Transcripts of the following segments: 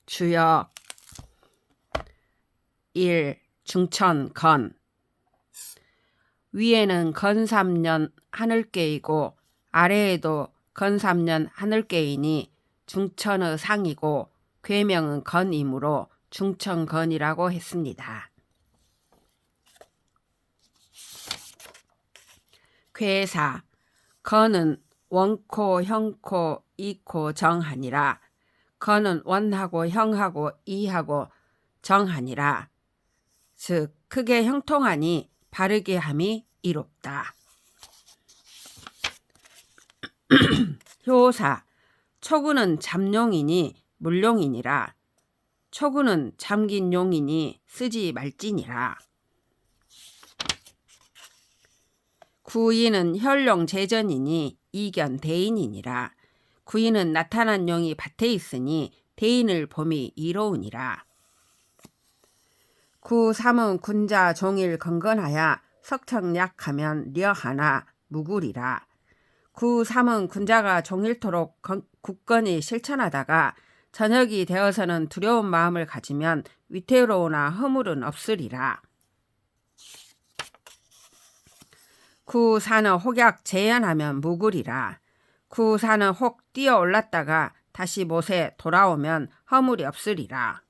주역 1. 중천 건 위에는 건삼년 하늘께이고 아래에도 건삼년 하늘께이니 중천의 상이고 괴명은 건이므로 중천건이라고 했습니다. 괴사 건은 원코, 형코, 이코, 정하니라. 건은 원하고 형하고 이하고 정하니라. 즉 크게 형통하니 바르게 함이 이롭다. 효사 초구는 잠용이니 물용이니라. 초구는 잠긴 용이니 쓰지 말지니라. 구인은 혈용 재전이니 이견 대인이니라. 구인은 나타난 용이 밭에 있으니 대인을 봄이 이로우니라. 구삼은 군자 종일 건건하여 석청약하면 려하나 무구리라. 구삼은 군자가 종일토록 굳건히 실천하다가 저녁이 되어서는 두려운 마음을 가지면 위태로우나 허물은 없으리라. 구사는 혹약 재현하면 무구리라. 구사는 혹 뛰어 올랐다가 다시 못에 돌아오면 허물이 없으리라.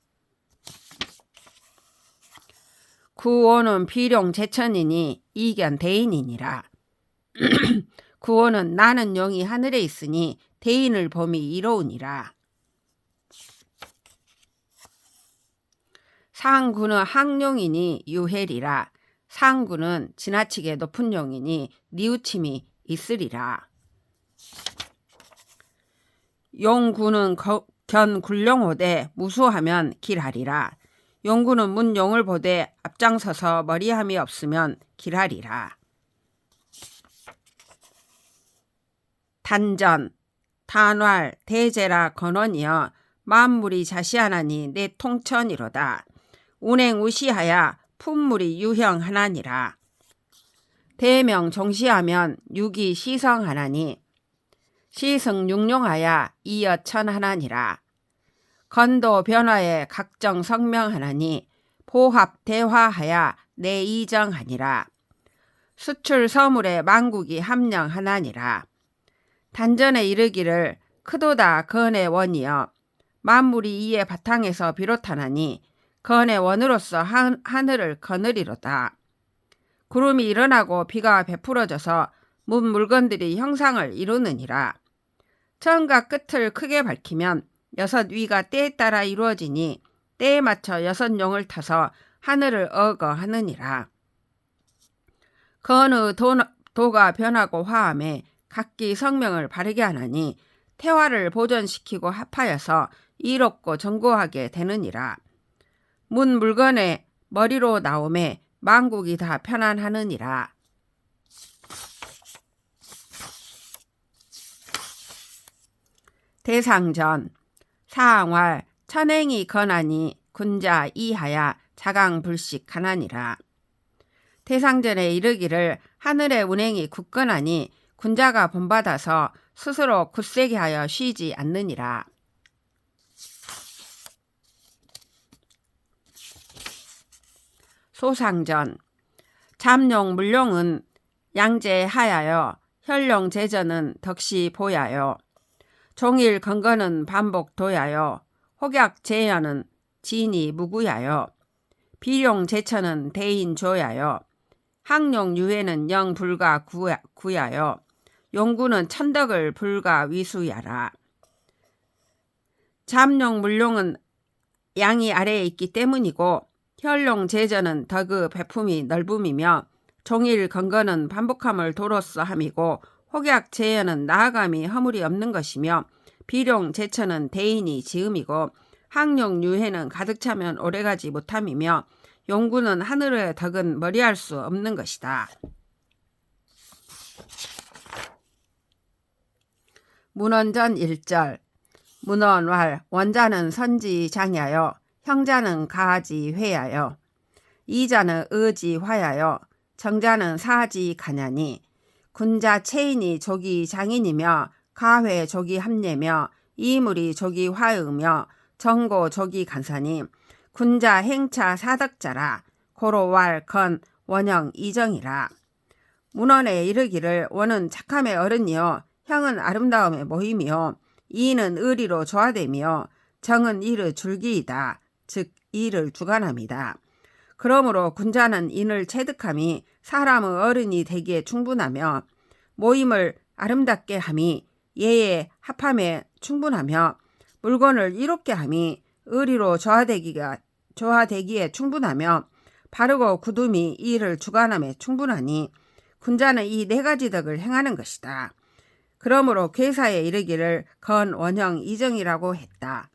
구오는 비룡 제천이니 이견 대인이니라. 구오는 나는 용이 하늘에 있으니 대인을 봄이 이로우니라. 상구는 항용이니 유해리라. 상구는 지나치게 높은 용이니 뉘우침이 있으리라. 용구는 견굴룡호되 무수하면 길하리라. 용구는 문용을 보되 앞장서서 머리함이 없으면 길하리라. 단전 단활 대제라 건원이여 만물이 자시하나니 내 통천이로다. 운행우시하야 품물이 유형하나니라. 대명 종시하면 육이 시성하나니 시승육룡하야 이여천하나니라. 건도 변화에 각정 성명하나니 보합 대화하야 내이정하니라. 수출 서물에 만국이 함령하나니라. 단전에 이르기를 크도다 건의 원이여 만물이 이의 바탕에서 비롯하나니 건의 원으로서 하늘을 거느리로다. 구름이 일어나고 비가 베풀어져서 문 물건들이 형상을 이루느니라. 처음과 끝을 크게 밝히면 여섯 위가 때에 따라 이루어지니 때에 맞춰 여섯 용을 타서 하늘을 어거하느니라. 건의 도가 변하고 화함에 각기 성명을 바르게 하나니 태화를 보존시키고 합하여서 이롭고 정고하게 되느니라. 문 물건의 머리로 나오매 만국이 다 편안하느니라. 대상전 사항활 천행이 건하니 군자 이하야 자강불식하나니라. 대상전에 이르기를 하늘의 운행이 굳건하니 군자가 본받아서 스스로 굳세게 하여 쉬지 않느니라. 소상전 잠용 물용은 양재하야여 혈용 재전은 덕시 보야여 종일 건건은 반복 도야여 혹약 재현은 진이 무구야여 비룡 제천은 대인 조야여 항용 유해는 영 불가 구야여 용구는 천덕을 불가 위수야라. 잠용 물용은 양이 아래에 있기 때문이고 혈용 제전은 덕의 배품이 넓음이며 종일 건건은 반복함을 도로써 함이고 혹약 재현은 나아감이 허물이 없는 것이며 비룡 제천은 대인이 지음이고 항용 유해는 가득 차면 오래가지 못함이며 용구는 하늘의 덕은 머리할 수 없는 것이다. 문원전 1절 문원왈 원자는 선지장야여 형자는 가지회야여 이자는 의지화야여 정자는 사지가냐니 군자 체인이 조기 장인이며 가회 조기 합례며 이물이 조기 화의며 정고 조기 간사니 군자 행차 사덕자라 고로왈 건 원형 이정이라. 문헌에 이르기를 원은 착함의 어른이요 형은 아름다움의 모임이요 이는 의리로 조화되며 정은 이를 줄기이다. 즉 이를 주관함이다. 그러므로 군자는 인을 체득함이 사람의 어른이 되기에 충분하며 모임을 아름답게 함이 예의 합함에 충분하며 물건을 이롭게 함이 의리로 조화되기에 충분하며 바르고 굳음이 이를 주관함에 충분하니 군자는 이 네 가지 덕을 행하는 것이다. 그러므로 괴사에 이르기를 건 원형 이정이라고 했다.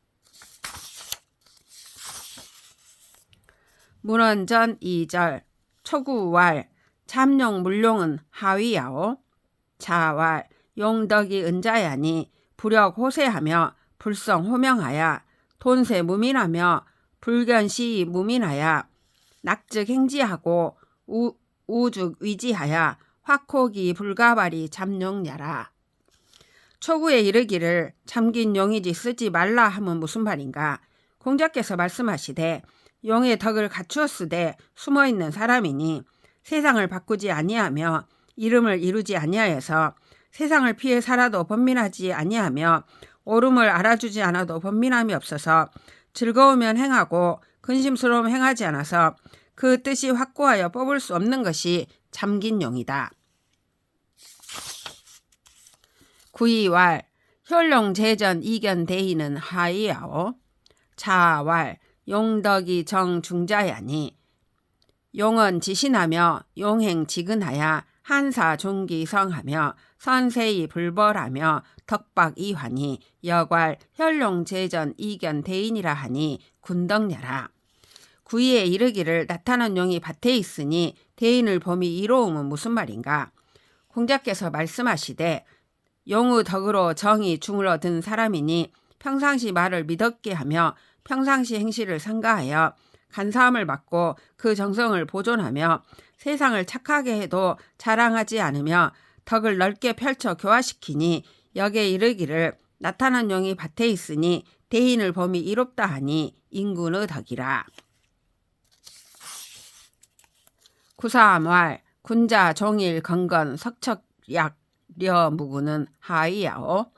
문헌전 2절 초구왈 참용 물용은 하위야오 자왈 용덕이 은자야니 불역 호세하며 불성 호명하야 돈세 무민하며 불견시 무민하야 낙즉 행지하고 우죽 위지하야 확호기 불가발이 잠용야라. 초구에 이르기를 잠긴 용이지 쓰지 말라 하면 무슨 말인가. 공자께서 말씀하시되 용의 덕을 갖추었으되 숨어있는 사람이니 세상을 바꾸지 아니하며 이름을 이루지 아니하여서 세상을 피해 살아도 번민하지 아니하며 옳음을 알아주지 않아도 번민함이 없어서 즐거우면 행하고 근심스러움 행하지 않아서 그 뜻이 확고하여 뽑을 수 없는 것이 잠긴 용이다. 구이왈 혈룡제전 이견대의는 하이야오 자왈 용덕이 정중자야니 용은 지신하며 용행 지근하야 한사 존기 성하며 선세히 불벌하며 덕박 이환이 여괄 혈룡제전 이견 대인이라 하니 군덕냐라. 구이에 이르기를 나타난 용이 밭에 있으니 대인을 범이 이로움은 무슨 말인가. 공자께서 말씀하시되 용의 덕으로 정이 중을 든 사람이니 평상시 말을 믿었게 하며 평상시 행실을 삼가하여 간사함을 받고 그 정성을 보존하며 세상을 착하게 해도 자랑하지 않으며 덕을 넓게 펼쳐 교화시키니 역에 이르기를 나타난 용이 밭에 있으니 대인을 범이 이롭다 하니 인군의 덕이라. 구사암왈 군자 종일 건건 석척약 려무구는 하이야오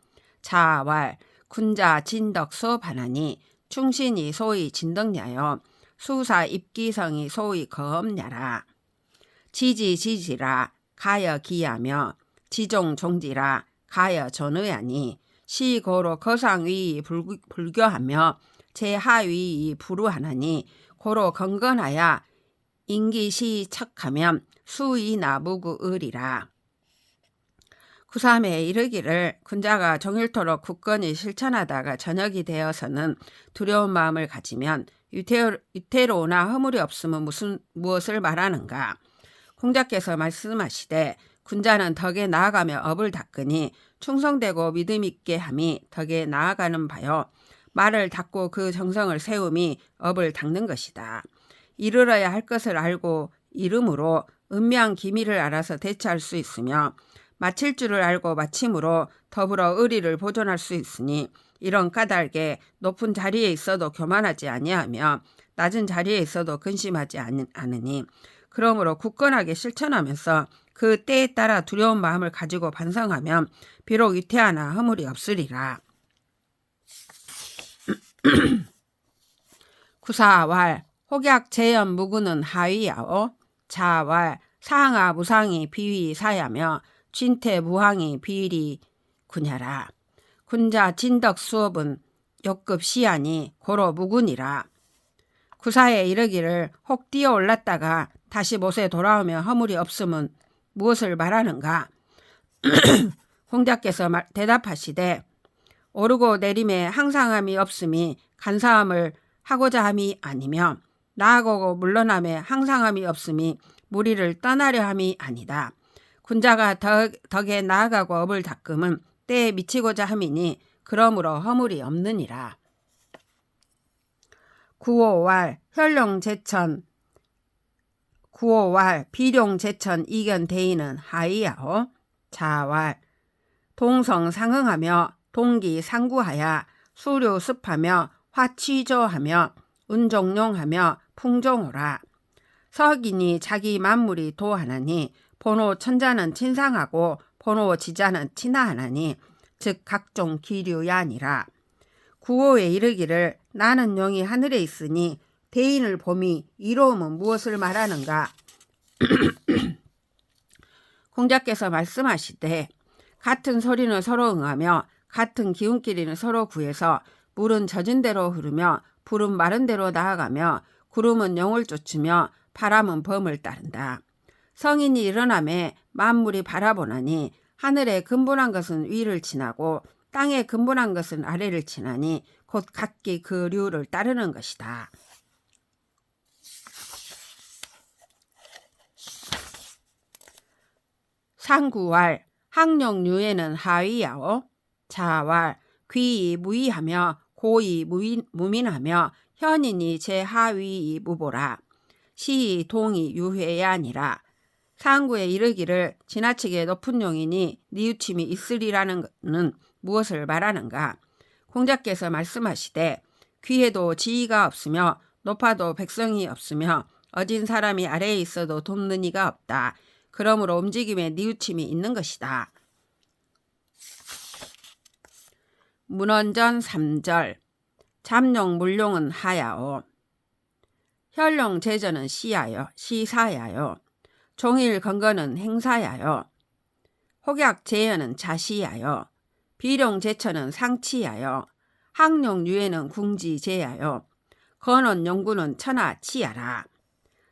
자왈 군자 진덕 수업하나니 충신이 소위 진덕냐여 수사 입기성이 소위 거업냐라. 지지지지라 가여 기하며 지종종지라 가여 전의하니 시고로 거상위이 불교하며 제하위이 불우하나니 고로 건건하야 인기시 척하면 수이나 무구의리라. 구삼에 이르기를 군자가 종일토록 굳건히 실천하다가 저녁이 되어서는 두려운 마음을 가지면 유태로우나 허물이 없으면 무엇을 말하는가. 공자께서 말씀하시되 군자는 덕에 나아가며 업을 닦으니 충성되고 믿음있게 함이 덕에 나아가는 바요 말을 닦고 그 정성을 세움이 업을 닦는 것이다. 이르러야 할 것을 알고 이름으로 은명 기미를 알아서 대처할 수 있으며 마칠 줄을 알고 마침으로 더불어 의리를 보존할 수 있으니 이런 까닭에 높은 자리에 있어도 교만하지 아니하며 낮은 자리에 있어도 근심하지 않으니 그러므로 굳건하게 실천하면서 그 때에 따라 두려운 마음을 가지고 반성하면 비록 위태하나 허물이 없으리라. 구사왈 혹약 재연 무구는 하위야오 자왈 상하 무상이 비위 사야며 진태 무항이 비일이 구냐라. 군자 진덕 수업은 역급 시하니 고로 무군이라. 구사에 이르기를 혹 뛰어 올랐다가 다시 못에 돌아오며 허물이 없으면 무엇을 말하는가. 공자께서 대답하시되 오르고 내림에 항상함이 없음이 간사함을 하고자 함이 아니며 나아가고 물러남에 항상함이 없음이 무리를 떠나려 함이 아니다. 군자가 덕에 나아가고 업을 닦음은 때에 미치고자 함이니 그러므로 허물이 없느니라. 구오왈 혈룡제천 구오왈 비룡제천 이견대의는 하이야오 자왈 동성상응하며 동기상구하야 수료습하며 화치조하며 운종용하며 풍종호라. 석인이 자기 만물이 도하나니 본호 천자는 친상하고 본호 지자는 친하하나니 즉 각종 기류야니라. 구호에 이르기를 나는 용이 하늘에 있으니 대인을 봄이 이로움은 무엇을 말하는가. 공자께서 말씀하시되 같은 소리는 서로 응하며 같은 기운끼리는 서로 구해서 물은 젖은 대로 흐르며 불은 마른 대로 나아가며 구름은 영을 쫓으며 바람은 범을 따른다. 성인이 일어나매 만물이 바라보나니 하늘에 근본한 것은 위를 지나고 땅에 근본한 것은 아래를 지나니 곧 각기 그 류를 따르는 것이다. 상구왈 학령류에는 하위야오. 자왈 귀이 무의하며 고이 무민하며 현인이 제하위이 무보라. 시이 동이 유회야니라. 상구에 이르기를 지나치게 높은 용이니 뉘우침이 있으리라는 것은 무엇을 말하는가. 공자께서 말씀하시되 귀에도 지위가 없으며 높아도 백성이 없으며 어진 사람이 아래에 있어도 돕는 이가 없다. 그러므로 움직임에 뉘우침이 있는 것이다. 문헌전 3절 잠룡 물룡은 하야오. 혈룡 제전은 시사야요. 종일 건거는 행사야요. 혹약 제연은 자시야요. 비룡 제처는 상치야요. 항룡 유에는 궁지제야요. 건원 용구는 천하치야라.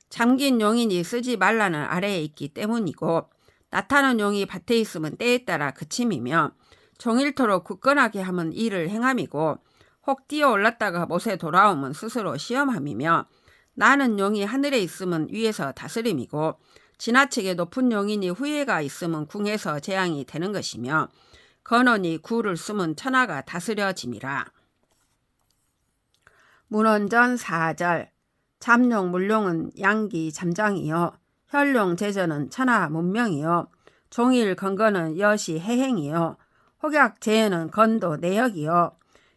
잠긴 용인이 쓰지 말라는 아래에 있기 때문이고 나타난 용이 밭에 있으면 때에 따라 그침이며 종일토록 굳건하게 하면 일을 행함이고 혹 뛰어 올랐다가 못에 돌아오면 스스로 시험함이며 나는 용이 하늘에 있으면 위에서 다스림이고 지나치게 높은 용인이 후예가 있으면 궁에서 재앙이 되는 것이며 건원이 구를 쓰면 천하가 다스려짐이라. 문헌전 4절 잠룡 물룡은 양기 잠장이요. 혈룡 제전은 천하 문명이요. 종일 건거는 여시 해행이요. 혹약 제연은 건도 내역이요.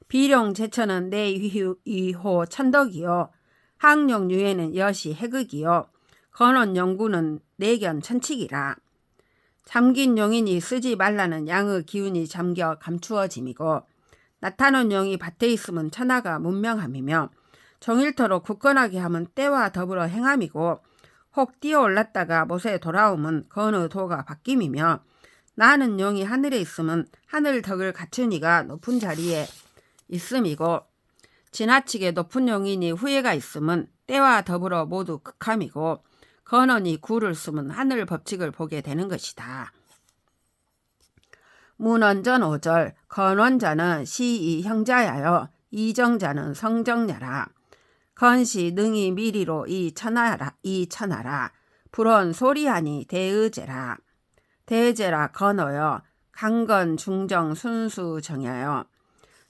비룡 제처는 내위호 천덕이요. 항룡 유에는 여시 해극이요. 건원 영구는 내견 천칙이라. 잠긴 용인이 쓰지 말라는 양의 기운이 잠겨 감추어짐이고 나타난 용이 밭에 있으면 천하가 문명함이며 종일토록 굳건하게 하면 때와 더불어 행함이고 혹 뛰어 올랐다가 못에 돌아오면 건의 도가 바뀜이며 나는 용이 하늘에 있으면 하늘 덕을 갖춘 이가 높은 자리에 있음이고 지나치게 높은 용인이 후예가 있으면 때와 더불어 모두 극함이고 건원이 구를 쓰면 하늘 법칙을 보게 되는 것이다. 문헌전 5절 건원자는 시이 형자야여 이정자는 성정야라. 건시 능이 미리로 이 천하라. 불언 소리하니 대의제라. 대제라 건어여 강건 중정 순수 정야여.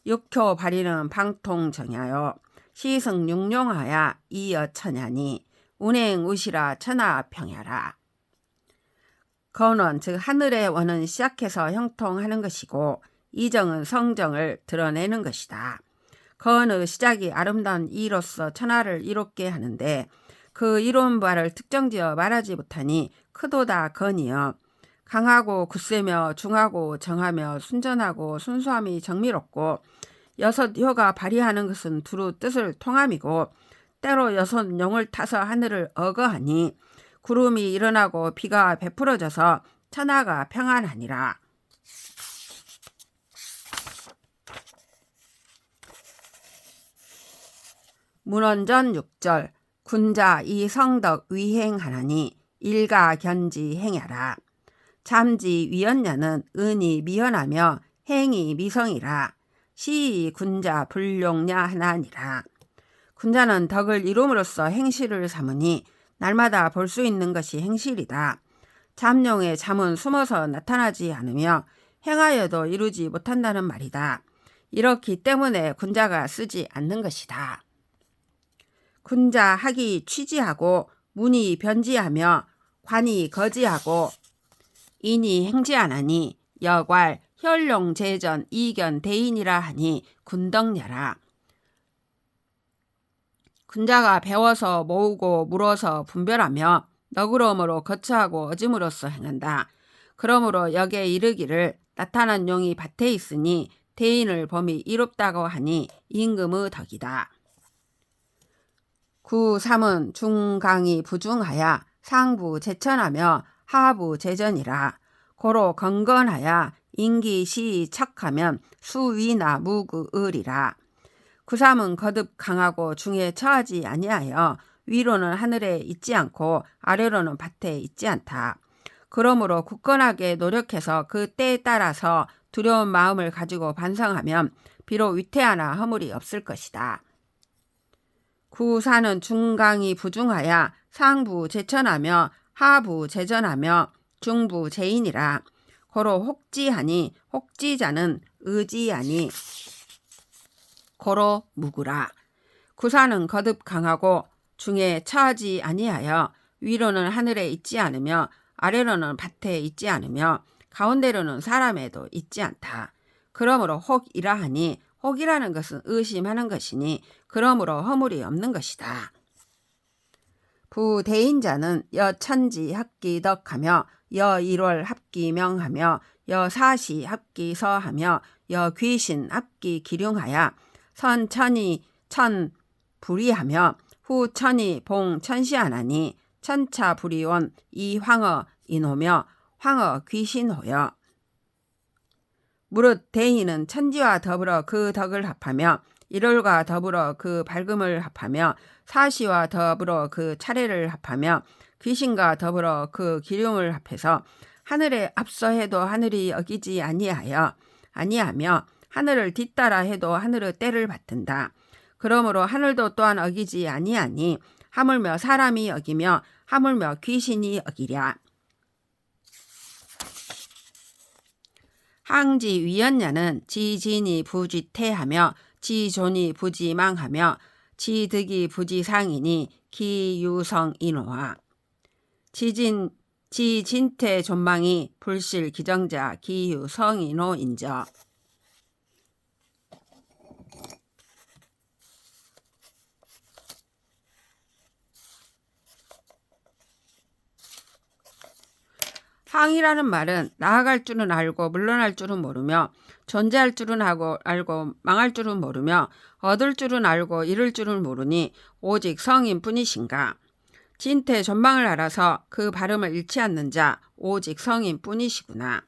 육효 발이는 방통 정야여. 시승 육룡하야 이여 천야니. 운행 우시라 천하 평야라. 건원 즉 하늘의 원은 시작해서 형통하는 것이고 이정은 성정을 드러내는 것이다. 건의 시작이 아름다운 이로서 천하를 이롭게 하는데 그 이로운 바를 특정지어 말하지 못하니 크도다 건이여. 강하고 굳세며 중하고 정하며 순전하고 순수함이 정밀없고 여섯 혀가 발휘하는 것은 두루 뜻을 통함이고 때로 여섯 용을 타서 하늘을 어거하니 구름이 일어나고 비가 베풀어져서 천하가 평안하니라. 문헌전 6절 군자 이성덕 위행하나니 일가 견지 행야라. 잠지 위연냐는 은이 미연하며 행이 미성이라. 시이 군자 불용냐 하나니라. 군자는 덕을 이룸으로써 행실을 삼으니 날마다 볼 수 있는 것이 행실이다. 잠룡의 잠은 숨어서 나타나지 않으며 행하여도 이루지 못한다는 말이다. 이렇기 때문에 군자가 쓰지 않는 것이다. 군자 학이 취지하고 문이 변지하며 관이 거지하고 인이 행지하나니 여괄 혈룡 제전 이견 대인이라 하니 군덕야라. 군자가 배워서 모으고 물어서 분별하며 너그러움으로 거처하고 어짐으로써 행한다. 그러므로 역에 이르기를 나타난 용이 밭에 있으니 대인을 범이 이롭다고 하니 임금의 덕이다. 9.3은 중강이 부중하여 상부 제천하며 하부 제전이라. 고로 건건하여 인기시 척하면 수위나 무그을이라. 9.3은 거듭 강하고 중에 처하지 아니하여 위로는 하늘에 있지 않고 아래로는 밭에 있지 않다. 그러므로 굳건하게 노력해서 그 때에 따라서 두려운 마음을 가지고 반성하면 비록 위태하나 허물이 없을 것이다. 9.4는 중강이 부중하여 상부 제천하며 하부 제전하며 중부 제인이라. 고로 혹지하니 혹지자는 의지하니 고로 무구라. 9.4는 거듭 강하고 중에 처하지 아니하여 위로는 하늘에 있지 않으며 아래로는 밭에 있지 않으며 가운데로는 사람에도 있지 않다. 그러므로 혹이라 하니 혹이라는 것은 의심하는 것이니 그러므로 허물이 없는 것이다. 부대인자는 여천지 합기덕하며 여일월 합기명하며 여사시 합기서하며 여귀신 합기기륭하여 선천이 천불이하며 후천이 봉천시하나니 천차불이온 이황어 인호며 황어 귀신호여. 무릇 대인은 천지와 더불어 그 덕을 합하며 일월과 더불어 그 밝음을 합하며 사시와 더불어 그 차례를 합하며 귀신과 더불어 그 기륭을 합해서 하늘에 앞서 해도 하늘이 어기지 아니하며 하늘을 뒤따라 해도 하늘의 때를 받든다. 그러므로 하늘도 또한 어기지 아니하니 하물며 사람이 어기며 하물며 귀신이 어기랴. 항지 위연냐는 지진이 부쥐태하며 지존이 부지망하며 지득이 부지상이니 기유성인호하. 지진태 존망이 불실 기정자 기유성인호인저. 항이라는 말은 나아갈 줄은 알고 물러날 줄은 모르며 존재할 줄은 알고 망할 줄은 모르며 얻을 줄은 알고 잃을 줄은 모르니 오직 성인 뿐이신가. 진태 전망을 알아서 그 발음을 잃지 않는 자 오직 성인 뿐이시구나.